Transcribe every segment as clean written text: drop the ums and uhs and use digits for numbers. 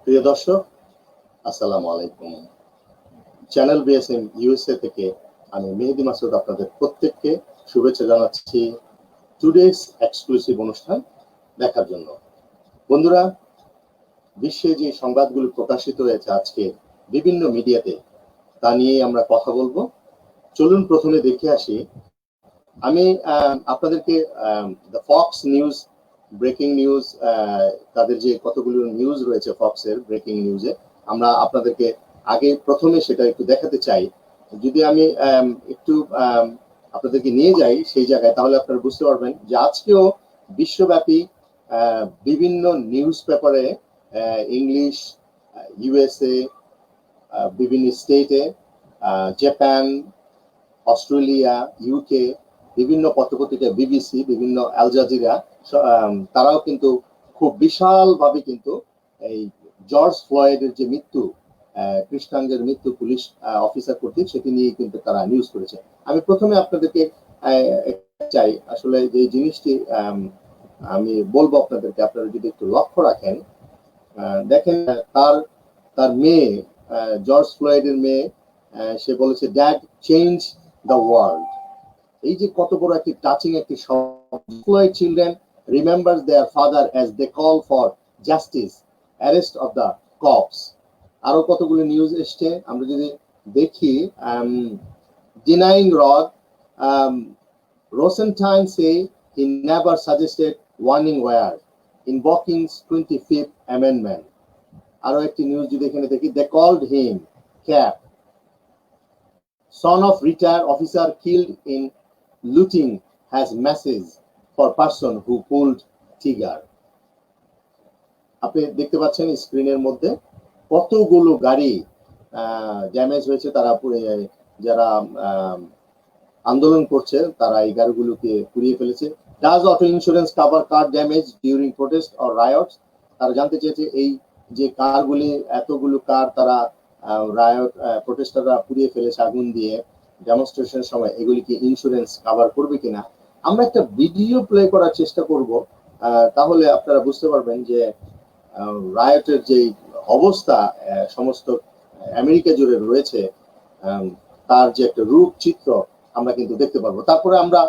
প্রিয় দর্শক, আসসালামু আলাইকুম। চ্যানেল বিএসএম ইউএসএ থেকে আমি মেহেদি মাসুদ আপনাদের প্রত্যেককে শুভেচ্ছা জানাচ্ছি টুডেস এক্সক্লুসিভ অনুষ্ঠান দেখার জন্য। বন্ধুরা, বিশ্বে যে সংবাদগুলো প্রকাশিত হয়েছে আজকে বিভিন্ন মিডিয়াতে, তা নিয়ে আমরা কথা বলবো। চলুন প্রথমে দেখে আসি। আমি আপনাদেরকে the Fox news breaking news, তাদের যে কতগুলো নিউজ রয়েছে ফক্সের ব্রেকিং নিউজে, আমরা আপনাদেরকে আগে প্রথমে সেটা একটু দেখাতে চাই। যদি আমি একটু আপনাদেরকে নিয়ে যাই সেই জায়গায়, তাহলে আপনারা বুঝতে পারবেন যে আজকেও বিশ্বব্যাপী বিভিন্ন নিউজ পেপারে, ইংলিশ, ইউএসএ, বিভিন্ন স্টেটে, জাপান, অস্ট্রেলিয়া, ইউকে, বিভিন্ন পত্রপত্রিকা, বিবিসি, বিভিন্ন আল জাজিরা, তারাও কিন্তু খুব বিশালভাবে কিন্তু এই জর্জ ফ্লয়েডের যে মৃত্যু, কৃষ্ণাঙ্গের মৃত্যু পুলিশ অফিসার কর্তৃক, সেটি নিয়ে কিন্তু তারা নিউজ করেছে। আমি প্রথমে আপনাদেরকে চাই আসলে যে জিনিসটি আমি বলবো আপনাদেরকে, আপনারা যদি একটু লক্ষ্য রাখেন, দেখেন তার মেয়ে, জর্জ ফ্লয়েডের মেয়ে, সে বলেছে ড্যাড চেঞ্জ দ্য ওয়ার্ল্ড। এই যে কত বড় একটি টাচিং একটি শব্দ। Floyd children remembers their father as they call for justice, arrest of the cops. আরো কতগুলো নিউজ এসছে আমরা যদি দেখি। Denying Rod, Rosenstein say he never suggested warning wire, invoking 25th Amendment. আরো একটি নিউজ যদি এখানে দেখি, they called him Cap, son of retired officer killed in looting has message for person who pulled trigger. আপনি দেখতে পাচ্ছেন স্ক্রিনের মধ্যে কতগুলো গাড়ি ড্যামেজ হয়েছে। তারা যারা আন্দোলন করছে তারা এই গাড়িগুলোকে পুড়িয়ে ফেলেছে। Does auto insurance cover car damage during protest or riots? তারা জানতে চেয়েছে এই যে কারগুলি, এতগুলো কার তারা রায়ট প্রোটেস্টাররা পুড়িয়ে ফেলেছে আগুন দিয়ে ডেমনস্ট্রেশনের সময়, এগুলি কি ইন্স্যুরেন্স কভার করবে কিনা? আমরা একটা ভিডিও প্লে করার চেষ্টা করব, তাহলে আপনারা বুঝতে পারবেন যে রায়টের যে অবস্থা সমস্ত আমেরিকা জুড়ে রয়েছে, তার যে একটা রূপ চিত্র আমরা কিন্তু দেখতে পারবো। তারপরে আমরা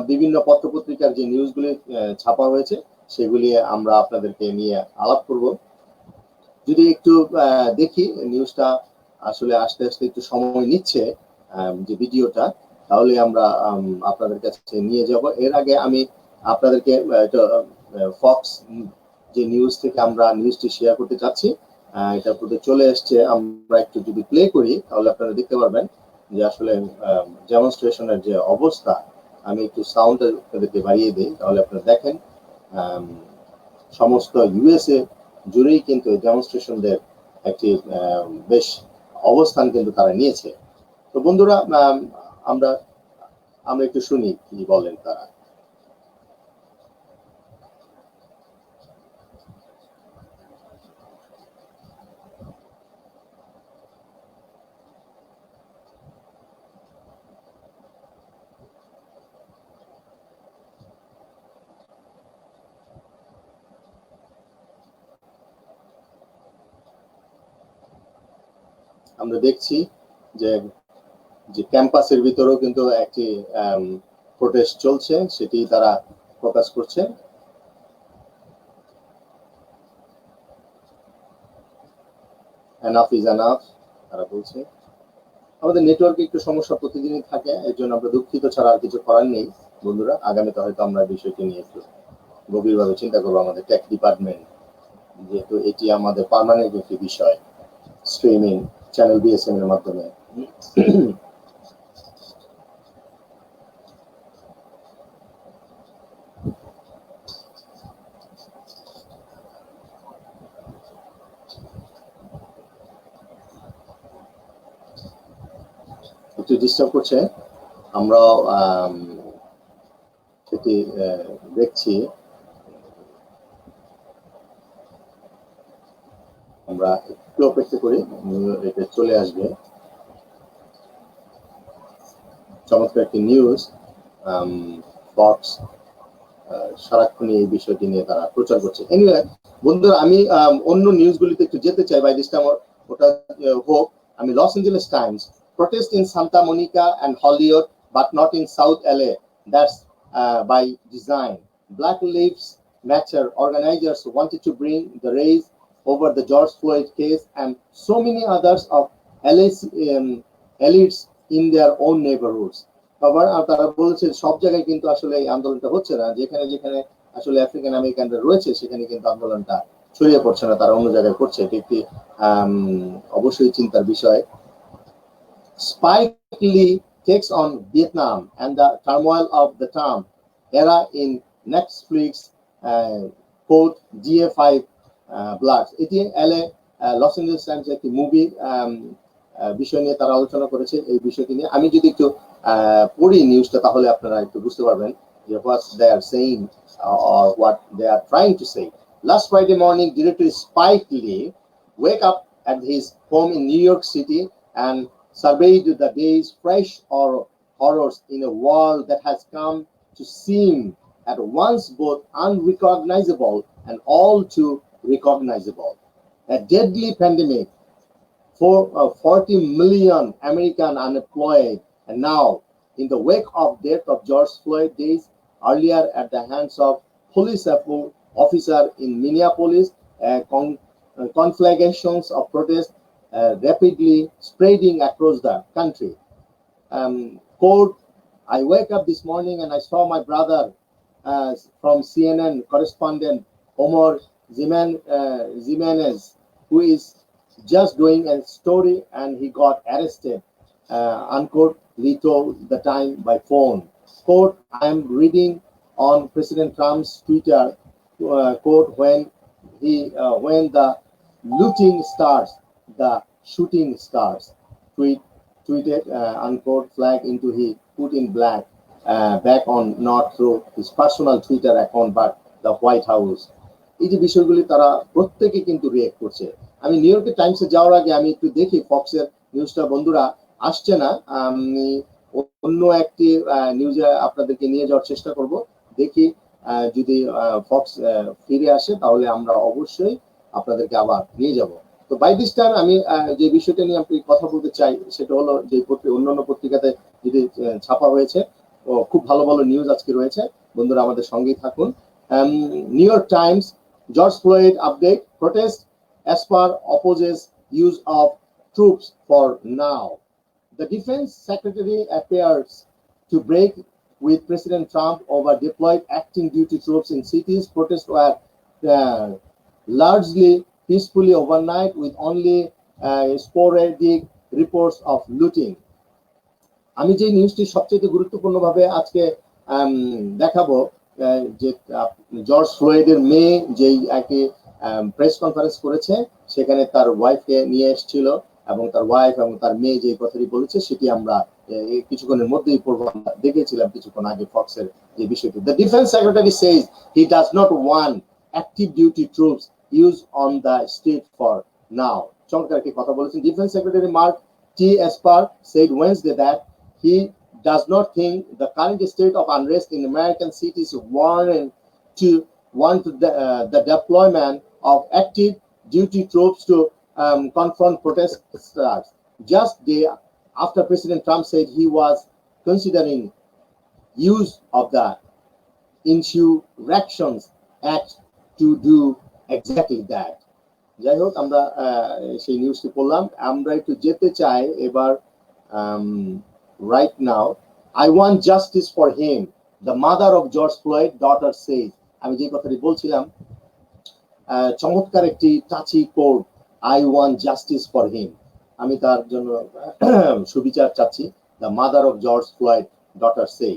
বিভিন্ন পত্রপত্রিকার যে নিউজগুলি ছাপা হয়েছে সেগুলি আমরা আপনাদেরকে নিয়ে আলাপ করব। যদি একটু দেখি নিউজটা, আসলে আস্তে আস্তে একটু সময় নিচ্ছে যে ভিডিওটা, তাহলে আমরা আপনাদের কাছে নিয়ে যাব। এর আগে আমি আপনাদেরকে ফক্স যে নিউজ থেকে আমরা নিউজটি শেয়ার করতে চাচ্ছি, এটা করতে চলে এসছে। আমরা একটু যদি প্লে করি তাহলে আপনারা দেখতে পারবেন যে আসলে ডেমনস্ট্রেশনের যে অবস্থা। আমি একটু সাউন্ড আপনাদেরকে বাড়িয়ে দিই, তাহলে আপনারা দেখেন সমস্ত ইউএসএ জুড়েই কিন্তু ডেমনস্ট্রেশনদের একটি বেশ অবস্থান কিন্তু তারা নিয়েছে। তো বন্ধুরা, আমরা একটু শুনি কি বলেন তারা। আমরা দেখছি যে ক্যাম্পাসের ভিতরেও কিন্তু একটি প্রোটেস্ট চলছে, সেটি তারা প্রকাশ করছে। এনাফ ইজ এনাফ তারা বলছে। আমাদের নেটওয়ার্কে একটু সমস্যা প্রতিদিনই থাকে, এর জন্য আমরা দুঃখিত, ছাড়া আর কিছু করার নেই। বন্ধুরা, আগামীতে হয়তো আমরা বিষয়টি নিয়ে একটু গভীরভাবে চিন্তা করবো। আমাদের টেক ডিপার্টমেন্ট, যেহেতু এটি আমাদের পার্মানেন্ট একটি বিষয়, স্ট্রিমিং চ্যানেল বিএসএম এর মাধ্যমে। একটু ডিস্টার্ব করছে, আমরা সেটি দেখছি। আমরা একটু অপেক্ষা করি, এটা চলে আসবে। চমৎকার একটি নিউজ, ফক্স সারাক্ষণই এই বিষয়টি নিয়ে তারা প্রচার করছে। এনিওয়ে, বন্ধুরা আমি অন্য নিউজগুলিতে একটু যেতে চাই বাই দিস টাইম ওটা হোক আমি Los Angeles Times protest in Santa Monica and Hollywood but not in South LA that's by design Black Lives Matter organizers wanted to bring the raise over the George Floyd case and so many others of LA's elites in their own neighborhoods আবার তারা বলছে সব জায়গায় কিন্তু আসলে এই আন্দোলনটা হচ্ছে না যেখানে যেখানে আসলে আফ্রিকান আমেরিকানরা রয়েছে সেখানে কিন্তু আন্দোলনটা ছড়িয়ে পড়ছে না তারা অন্য জায়গায় করছে এটি একটি অবশ্যই চিন্তার বিষয় Spike Lee takes on Vietnam and the turmoil of the Trump era in Netflix quote GA5 Bloods এটি LA লস অ্যাঞ্জেলেস টাইমস একটি মুভি বিষয় নিয়ে তারা আলোচনা করেছে এই বিষয়টি নিয়ে আমি যদি একটু পড়ি নিউজটা তাহলে আপনারা একটু বুঝতে পারবেন যে what they are saying or what they are trying to say. Last Friday morning, director Spike Lee wake up at his home in New York City and surveyed the day's fresh horrors in a world that has come to seem at once both unrecognizable and all too recognizable. A deadly pandemic, 40 million American unemployed, and now in the wake of death of George Floyd days earlier at the hands of police officer in Minneapolis, conflagrations of protest rapidly spreading across the country. Quote, I wake up this morning and I saw my brother from CNN correspondent Omar Zimenez, who is just doing a story and he got arrested, unquote, Lee told the Time by phone. Quote, I am reading on President Trump's Twitter, quote, when the looting starts, the shooting starts, tweeted, unquote, flag into he put in black, back on not through his personal Twitter account, but the White House. এই যে বিষয়গুলি তারা প্রত্যেকে কিন্তু react করছে আমি new ইয়র্কের টাইমসে যাওয়ার আগে আমি একটু দেখি ফক্সের নিউজটা বন্ধুরা আসছে না আমি অন্য একটি নিউজে আপনাদেরকে নিয়ে যাওয়ার চেষ্টা করব দেখি যদি ফক্স ফিরে আসে তাহলে আমরা অবশ্যই আপনাদেরকে আবার নিয়ে যাব তো বাই দিস টাইম আমি যে বিষয়টা নিয়ে আপনি কথা বলতে চাই সেটা হলো যে অন্যান্য পত্রিকাতে যদি ছাপা হয়েছে খুব ভালো ভালো নিউজ আজকে রয়েছে বন্ধুরা আমাদের সঙ্গেই থাকুন new York Times George Floyd update protest as per opposes use of troops for now. The defense secretary appears to break with President Trump over deployed acting duty troops in cities. Protests were largely peacefully overnight with only sporadic reports of looting. আমি যে নিউজটি সবচেয়ে গুরুত্বপূর্ণভাবে আজকে দেখাবো যে George ফ্লয়েডের মেয়ে যেই একটি প্রেস কনফারেন্স করেছে সেখানে তার ওয়াইফকে নিয়ে এসেছিল এবং তার ওয়াইফ এবং তার মেয়ে যে কথাটি বলেছে সেটি আমরা কিছুক্ষণের মধ্যেই দেখেছিলাম কিছুক্ষণ আগে ফক্সের যে বিষয়টি the defence secretary says he does not want active duty troops use on the street for now চমৎকার একটি কথা বলেছেন defence secretary Mark T Esper said Wednesday that he does not think the current state of unrest in American cities warrant the deployment of active duty troops to confront protesters. Just day after President Trump said he was considering use of the Insurrections Act to do exactly that. যাই হোক আমরা সেই নিউজটি পড়লাম আমরা একটু যেতে চাই এবার right now I want justice for him the mother of George Floyd daughter says আমি যে কথাটি বলছিলাম চমৎকার একটি touchy code I want justice for him আমি তার জন্য সুবিচার চাচ্ছি the mother of George Floyd daughter say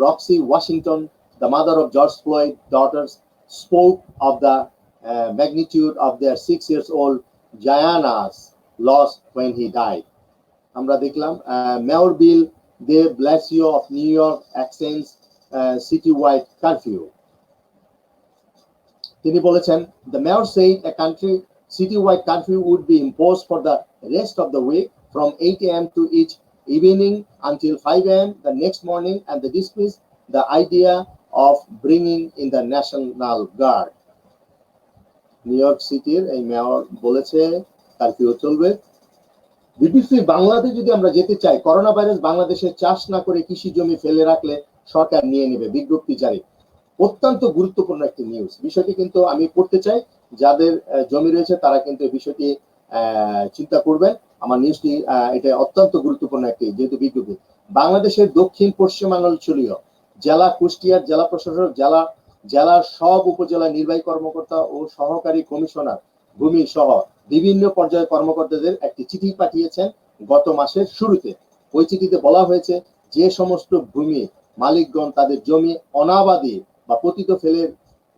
Roxy Washington the mother of George Floyd daughters spoke of the magnitude of their 6-year-old Jayana's loss when he died আমরা দেখলাম mayor bill de Blasio of New York extends citywide curfew তিনি বলেছেন the mayor said a citywide curfew would be imposed for the rest of the week from 8 a.m. to each evening until 5 a.m. the next morning and they dismissed the idea of bringing in the National Guard. New York সিটির এই mayor বলেছে curfew চলবে। BBC Bangladesh যদি আমরা যেতে চাই, corona virus বাংলাদেশে চাষ না করে কৃষি জমি ফেলে রাখলে সরকার নিয়ে নেবে, বিজ্ঞপ্তি জারি। অত্যন্ত গুরুত্বপূর্ণ একটি নিউজ। বিষয়টি কিন্তু আমি পড়তে চাই, যাদের জমি রয়েছে তারা কিন্তু এই বিষয়টি চিন্তা করবেন। আমার নিউজটি এটা অত্যন্ত গুরুত্বপূর্ণ একটি যেহেতু বিজ্ঞপ্তি। বাংলাদেশের দক্ষিণ পশ্চিমাঞ্চলীয় জেলা কুষ্টিয়ার জেলা প্রশাসক জেলার সব উপজেলা নির্বাহী কর্মকর্তা ও সহকারী কমিশনার ভূমি সহ বিভিন্ন পর্যায়ের কর্মকর্তাদের একটি চিঠি পাঠিয়েছেন গত মাসের শুরুতে। ওই চিঠিতে বলা হয়েছে যে সমস্ত ভূমি মালিকগণ তাদের জমি অনাবাদি বা পতিত ফেলে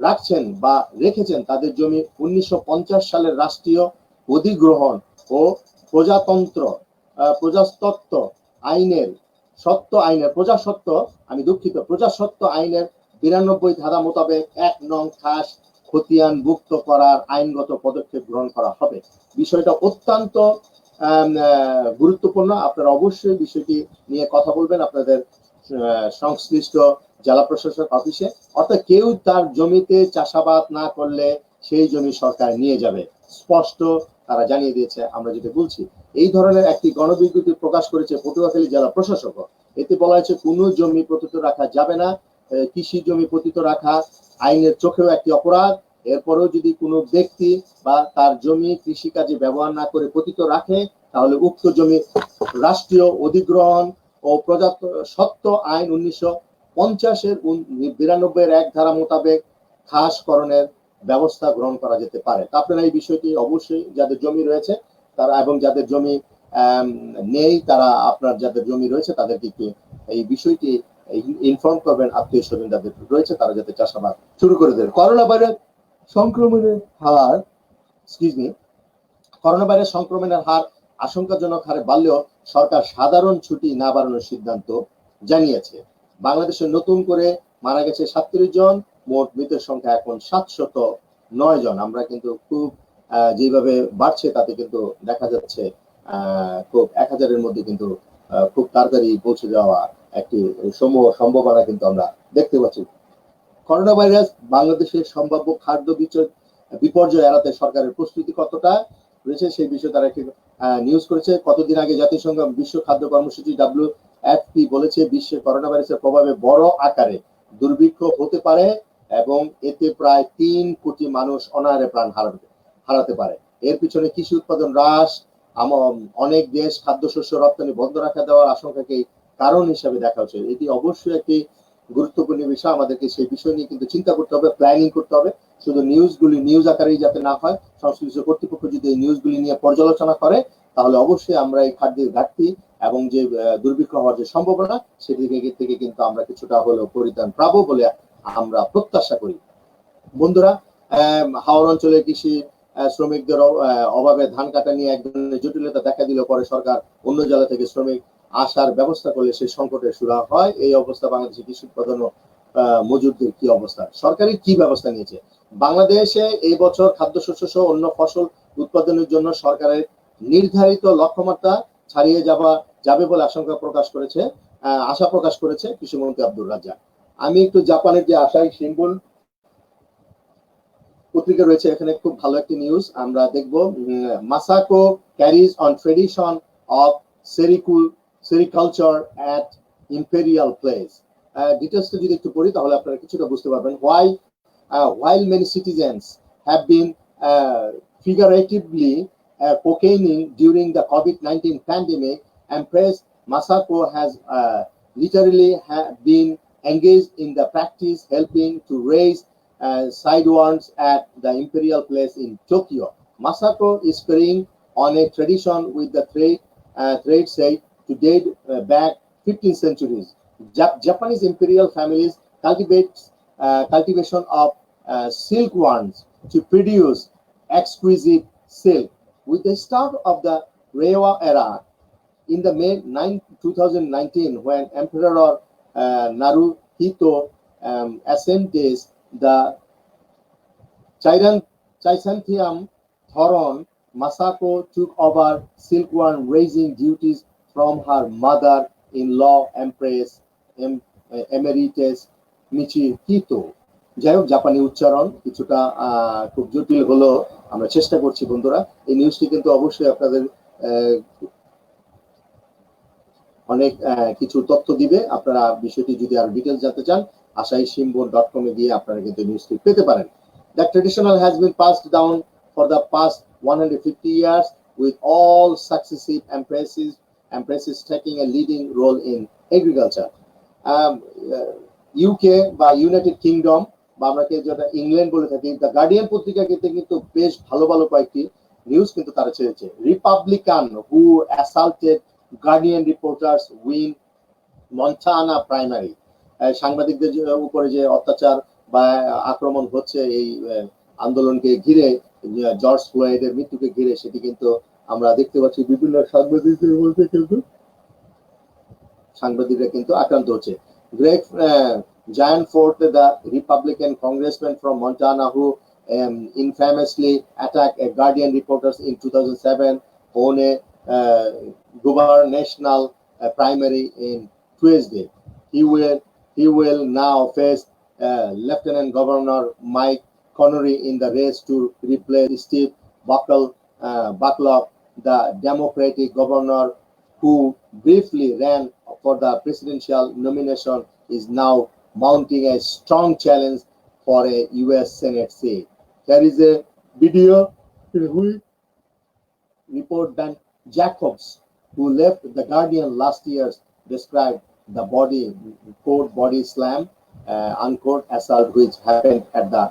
রাখছেন বা রেখেছেন, তাদের জমি 1950 সালের রাষ্ট্রীয় অধিগ্রহণ ও প্রজাতন্ত্র প্রজাতত্ত্ব আইনের প্রজাস্বত্ব আইনের 92 ধারা মোতাবেক 1 নং খাস খতিয়ানভুক্ত করার আইনগত পদক্ষেপ গ্রহণ করা হবে। বিষয়টা অত্যন্ত গুরুত্বপূর্ণ। আপনারা অবশ্যই বিষয়টি নিয়ে কথা বলবেন আপনাদের সংশ্লিষ্ট জেলা প্রশাসক অফিসে। অর্থাৎ কেউ তার জমিতে চাষাবাদ না করলে সেই জমি সরকার নিয়ে যাবে, স্পষ্ট তারা জানিয়ে দিয়েছে। আমরা যেটা বলছি, এই ধরনের একটি গণবিজ্ঞপ্তি প্রকাশ করেছে পটুয়াখালী জেলা প্রশাসক। এতে বলা হয়েছে কোনো জমি পতিত রাখা যাবে না। কৃষি জমি পতিত রাখা আইনের চোখেও একটি অপরাধ। এরপরেও যদি কোনো ব্যক্তি বা তার জমি কৃষিকাজে ব্যবহার না করে পতিত রাখে, তাহলে উক্ত জমি রাষ্ট্রীয় অধিগ্রহণ ও প্রজাস্বত্ব আইন 1950-এর 92-এর 1 ধারা মোতাবেক খাসকরণের ব্যবস্থা গ্রহণ করা যেতে পারে। আপনারা এই বিষয়টি অবশ্যই যাদের জমি রয়েছে তারা এবং যাদের জমি নেই তারা আপনার যাদের জমি রয়েছে তাদেরকে এই বিষয়টি ইনফর্ম করবেন, আত্মীয় স্বজন যাদের রয়েছে তারা যাতে চাষাবাদ শুরু করে দেন। করোনা ভাইরাস সংক্রমণের হার আশঙ্কাজনক হারে বাড়লেও সরকার সাধারণ ছুটি না বাড়ানোর সিদ্ধান্ত জানিয়েছে। বাংলাদেশে নতুন করে মারা গেছে 37 জন, মোট মৃতের সংখ্যা এখন 709 জন। আমরা কিন্তু খুব যেভাবে বাড়ছে তাতে কিন্তু দেখা যাচ্ছে খুব 1000-এর মধ্যে কিন্তু খুব তাড়াতাড়ি পৌঁছে যাওয়া একটি সম্ভাবনা কিন্তু আমরা দেখতে পাচ্ছি। করোনা ভাইরাস বাংলাদেশের সম্ভাব্য খাদ্য বিপর্যয় এড়াতে সরকারের প্রস্তুতি কতটা রয়েছে সেই বিষয়ে তারা একটি নিউজ করেছে। কতদিন আগে জাতিসংঘ বিশ্ব খাদ্য কর্মসূচি WFP বলেছে বিশ্বে করোনা ভাইরাসের প্রভাবে বড় আকারে দুর্ভিক্ষ হতে পারে এবং এতে প্রায় 3 কোটি মানুষ অনাহারে প্রাণ হারাতে পারে। এর পিছনে কৃষি উৎপাদন হ্রাস, অনেক দেশ খাদ্যশস্য রপ্তানি বন্ধ রাখা দেওয়ার আশঙ্কাকে কারণ হিসেবে দেখা হচ্ছে। এটি অবশ্যই একটি গুরুত্বপূর্ণ বিষয়। আমাদেরকে সেই বিষয় নিয়ে কিন্তু চিন্তা করতে হবে, প্ল্যানিং করতে হবে। শুধু নিউজ আকারেই যাতে না হয়, সংশ্লিষ্ট কর্তৃপক্ষ যদি এই নিউজগুলি নিয়ে পর্যালোচনা করে তাহলে অবশ্যই আমরা এই খাদ্যের ঘাটতি এবং যে দুর্ভিক্ষ হওয়ার যে সম্ভাবনা সেদিকে থেকে কিন্তু আমরা কিছুটা হলেও পরিত্রাণ পাবো বলে আমরা প্রত্যাশা করি। বন্ধুরা, হাওর অঞ্চলে কৃষি শ্রমিকদের অভাবে ধান কাটা নিয়ে এক ধরনের জটিলতা দেখা দিল। পরে সরকার অন্য জেলা থেকে শ্রমিক আসার ব্যবস্থা করলে সেই সংকটের শুরু হয়। এই অবস্থা বাংলাদেশের কৃষি উৎপাদন ও মজুরদের কি অবস্থা, সরকারের কি ব্যবস্থা নিয়েছে? বাংলাদেশে এই বছর খাদ্যশস্য সহ অন্য ফসল উৎপাদনের জন্য সরকারের নির্ধারিত লক্ষ্যমাত্রা ছাড়িয়ে যাবে বলে আশা প্রকাশ করেছে কৃষিমন্ত্রী আব্দুর রাজ্জাক। আমি একটু জাপানের যে আশাই সিম্বল পত্রিকা রয়েছে, এখানে খুব ভালো একটি নিউজ আমরা দেখব। Masako carries on tradition of sericulture at imperial palace. ডিটেলসটা যদি একটু পড়ি তাহলে আপনারা কিছুটা বুঝতে পারবেন। While many citizens have been figuratively cocaining during the COVID-19 pandemic, Empress Masako has literally been engaged in the practice, helping to raise sidewards at the imperial place in Tokyo. Masako is carrying on a tradition with the trade said to date back 15 centuries. Japanese imperial families cultivation of silkworms to produce exquisite silk. With the start of the Reiwa era in the May 2019, when Emperor Naruhito ascended the Chrysanthemum throne, Masako took over silkworm raising duties from her mother-in-law, Empress Emeritus মিচি কিতো। যাই হোক, জাপানি উচ্চারণ কিছুটা খুব জটিল হলেও আমরা চেষ্টা করছি বন্ধুরা। এই নিউজটি কিন্তু অবশ্যই আপনাদের অনেক কিছু তথ্য দিবে। আপনারা বিষয়টি যদি আর ডিটেলস জানতে চান, asahishimbun.com এ গিয়ে আপনারা কিন্তু নিউজটি পেতে পারেন। That traditional has been passed down for the past 150 years with all successive empresses taking a leading role in agriculture. UK বা ইউনাইটেড কিংডম বা আমরা যেটা ইংল্যান্ড বলে থাকি, দ্য গার্ডিয়ান পত্রিকা কিন্তু বেশ ভালো ভালো কয়েকটি নিউজ কিন্তু তারা ছেড়েছে। Republican who assaulted Guardian reporters win Montana primary. সাংবাদিকদের উপরে যে অত্যাচার বা আক্রমণ হচ্ছে এই আন্দোলনকে ঘিরে, জর্জ ফ্লয়েডের মৃত্যুকে ঘিরে, সেটি কিন্তু আমরা দেখতে পাচ্ছি বিভিন্ন সাংবাদিকদের মধ্যে কিন্তু সাংবাদিকরা কিন্তু আক্রান্ত হচ্ছে। Greg Gianforte, the Republican congressman from Montana who infamously attacked a Guardian reporters in 2007, won a gubernatorial primary in Tuesday. He will now face Lieutenant Governor Mike Connery in the race to replace Steve Bucklock, the Democratic governor who briefly ran for the presidential nomination, is now mounting a strong challenge for a U.S. Senate seat. There is a video in which report Ben Jacobs, who left The Guardian last year, described the body slam, unquote, assault which happened at the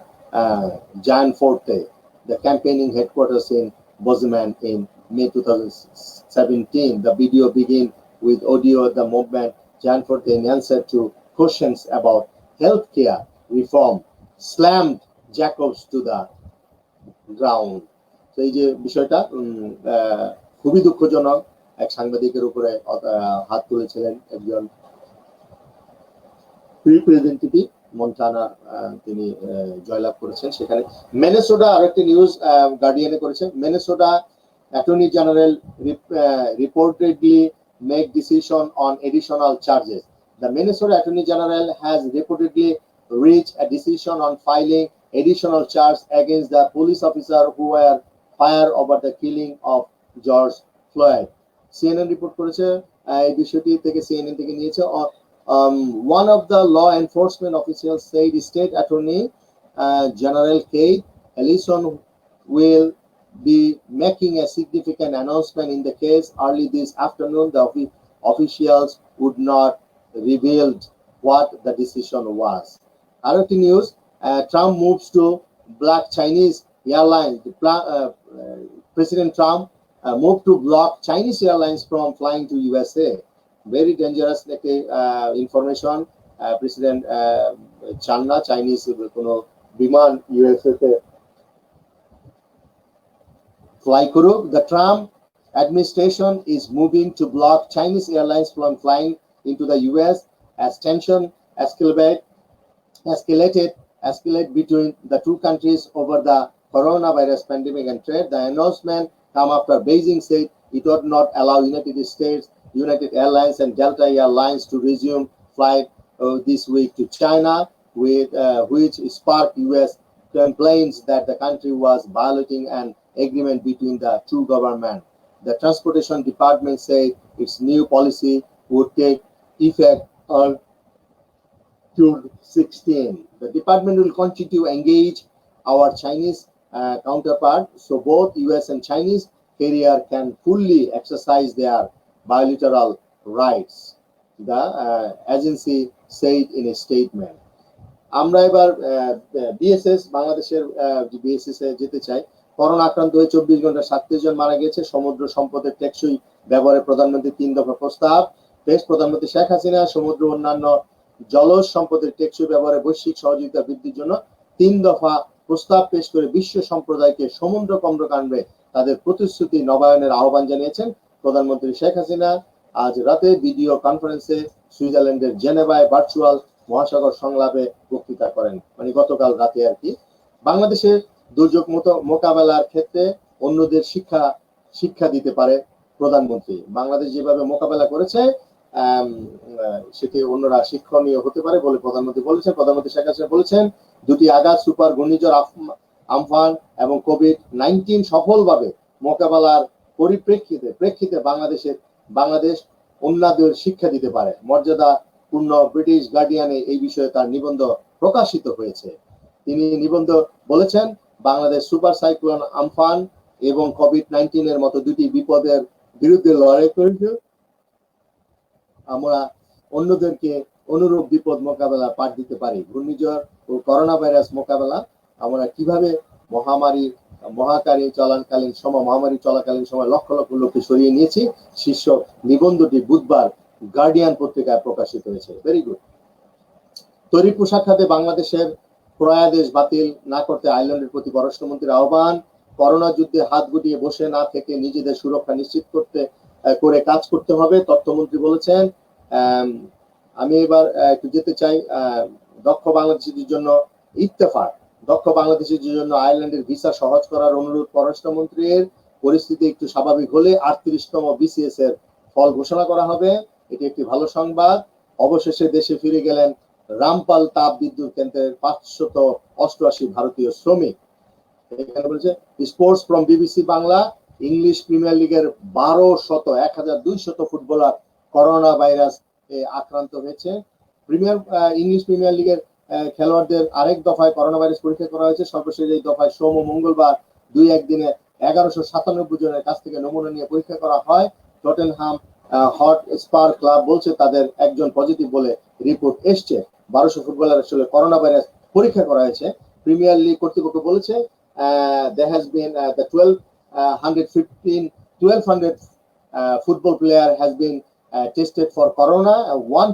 Gianforte, the campaigning headquarters in Bozeman in May 2017. The video begins with audio of the movement Gianforte, in answer to questions about healthcare reform, slammed Jacobs to the ground. তো এই যে বিষয়টা খুবই দুঃখজনক। এক সাংবাদিকের উপরে হাত তুলেছিলেন একজন রিপ্রেজেন্টেটিভ, মন্টানা তিনি জয়লাভ করেছেন সেখানে। মিনেসোটা আরেকটি নিউজ গার্ডিয়ানে করেছে। Minnesota attorney general reportedly make decision on additional charges. The Minnesota Attorney General has reportedly reached a decision on filing additional charges against the police officer who were fired over the killing of George Floyd. CNN report করেছে, এই বিষয়টি থেকে CNN থেকে নিয়েছে। One of the law enforcement officials said State Attorney General Keith Ellison will be making a significant announcement in the case early this afternoon. The officials would not reveal what the decision was. Other news, Trump moves to block Chinese airlines. President Trump moved to block Chinese airlines from flying to USA. Very dangerous information. President China Chinese কোনো বিমান USA তে fly করুক। The Trump administration is moving to block Chinese airlines from flying into the US as tension escalate between the two countries over the coronavirus pandemic and trade. The announcement come after Beijing said it would not allow United States, United Airlines and Delta Airlines to resume flight this week to China, which sparked US complaints that the country was violating an agreement between the two governments. The Transportation Department said its new policy would take effect on June 16. The department will continue to engage our Chinese counterpart so both US and Chinese carrier can fully exercise their bilateral rights, the agency said in a statement. আমরা এবার BSS, বাংলাদেশের BSS এ যেতে চাই। Corona আক্রান্ত হয়ে 24 ঘন্টা 37 জন মারা গেছে। সমুদ্র সম্পদের টেকসই ব্যবহারে প্রধানমন্ত্রী 3 দফা প্রস্তাব পেশ। প্রধানমন্ত্রী শেখ হাসিনা সমুদ্র অন্যান্য জলজ সম্পদের টেকসই ব্যবহারে বৈশ্বিক সহযোগিতা বৃদ্ধির জন্য 3 দফা প্রস্তাব পেশ করে বিশ্ব সম্প্রদায়কে সমুদ্র কর্মকাণ্ডে তাদের প্রতিশ্রুতি নবায়নের আহ্বান জানিয়েছেন প্রধানমন্ত্রী শেখ হাসিনা। আজ রাতে ভিডিও কনফারেন্সে সুইজারল্যান্ডের জেনেভায় ভার্চুয়াল মহাসাগর সংলাপে বক্তৃতা করেন, মানে গতকাল রাতে আর কি। বাংলাদেশের দুর্যোগ মোকাবেলার ক্ষেত্রে অন্যদের শিক্ষা দিতে পারে প্রধানমন্ত্রী। বাংলাদেশ যেভাবে মোকাবেলা করেছে সেটি অন্যরা শিক্ষণীয় হতে পারে বলে প্রধানমন্ত্রী বলেছেন। প্রধানমন্ত্রী শেখ হাসিনা বলেছেন, দুটি আঘাত সুপার ঘূর্ণিঝড় আমফান এবং কোভিড-19 সফলভাবে মোকাবেলার প্রেক্ষিতে বাংলাদেশ অন্যদের শিক্ষা দিতে পারে। মর্যাদাপূর্ণ ব্রিটিশ গার্ডিয়ানে এই বিষয়ে তার নিবন্ধ প্রকাশিত হয়েছে। তিনি নিবন্ধ বলেছেন, বাংলাদেশ সুপার সাইক্লোন আমফান এবং কোভিড-19 এর মতো দুটি বিপদের বিরুদ্ধে লড়াই করেছে। আমরা অন্যদেরকে অনুরূপ বিপদ মোকাবেলা পাঠ দিতে পারি। ঘূর্ণিঝড় ও করোনা ভাইরাস মোকাবেলা আমরা কিভাবে মহামারী চলাকালীন সময় লক্ষ লক্ষ লোককে সরিয়ে নিয়েছি, শীর্ষক নিবন্ধটি বুধবার গার্ডিয়ান পত্রিকায় প্রকাশিত হয়েছে। Very good. তৈরি পোশাক খাতে বাংলাদেশের ক্রয়াদেশ বাতিল না করতে আয়ারল্যান্ডের প্রতি পররাষ্ট্রমন্ত্রীর আহ্বান। করোনা যুদ্ধে হাত গুটিয়ে বসে না থেকে নিজেদের সুরক্ষা নিশ্চিত করে কাজ করতে হবে, তথ্যমন্ত্রী বলেছেন। আমি এবার একটু যেতে চাই দক্ষ বাংলাদেশিদের জন্য ইত্তেফাক। দক্ষ বাংলাদেশিদের জন্য আয়ারল্যান্ডের ভিসা সহজ করার অনুরোধ পররাষ্ট্রমন্ত্রীর। পরিস্থিতি একটু স্বাভাবিক হলে 38তম বিসিএস এর ফল ঘোষণা করা হবে। এটি একটি ভালো সংবাদ। অবশেষে দেশে ফিরে গেলেন রামপাল তাপ বিদ্যুৎ কেন্দ্রের 588 ভারতীয় শ্রমিক। এখানে বলছে sports from BBC Bangla, English premier লিগের 1200 ফুটবলার করোনা ভাইরাস আক্রান্ত হয়েছে। ইংলিশ প্রিমিয়ার লিগের খেলোয়াড়দের আরেক দফায় করোনা ভাইরাস পরীক্ষা করা হয়েছে। সর্বশেষ এই দফায় সোম ও মঙ্গলবার 2-1 দিনে 1197 জনের কাছ থেকে নমুনা নিয়ে পরীক্ষা করা হয়। টটেনহাম হট স্পার ক্লাব বলছে তাদের একজন পজিটিভ বলে রিপোর্ট এসছে। 1200 ফুটবলার আসলে করোনা ভাইরাস পরীক্ষা করা হয়েছে। প্রিমিয়ার লিগ কর্তৃপক্ষ বলেছে there has been the 1200 football player has been tested for corona. One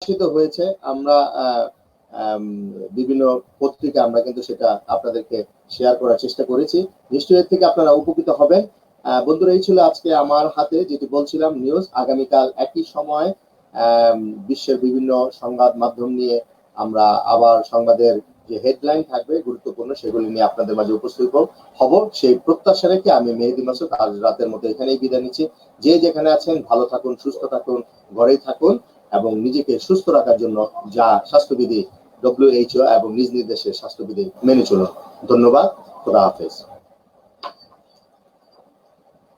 প্রকাশিত হয়েছে, আমরা বিভিন্ন পত্রিকা আমরা কিন্তু সেটা আপনাদেরকে শেয়ার করার চেষ্টা করেছি। নিশ্চয়ই এর থেকে আপনারা উপকৃত হবেন। বন্ধুরা, এই ছিল আজকে আমার হাতে যেটি বলছিলাম নিউজ। আগামীকাল একই সময় বিশ্বের বিভিন্ন সংবাদ মাধ্যম নিয়ে আমরা আবার সংবাদের যে হেডলাইন থাকবে গুরুত্বপূর্ণ সেগুলি নিয়ে আপনাদের মাঝে উপস্থিত হব। সেই প্রত্যাশা রেখে আমি মেহেদী মাসুদ আজ রাতের মতো এখানেই বিদায় নিচ্ছি। যে যেখানে আছেন ভালো থাকুন, সুস্থ থাকুন, ঘরেই থাকুন এবং নিজেকে সুস্থ রাখার জন্য যা স্বাস্থ্যবিধি WHO এবং নিজ নিজ দেশের স্বাস্থ্যবিধি মেনে চলুন। ধন্যবাদ। খোদা হাফেজ।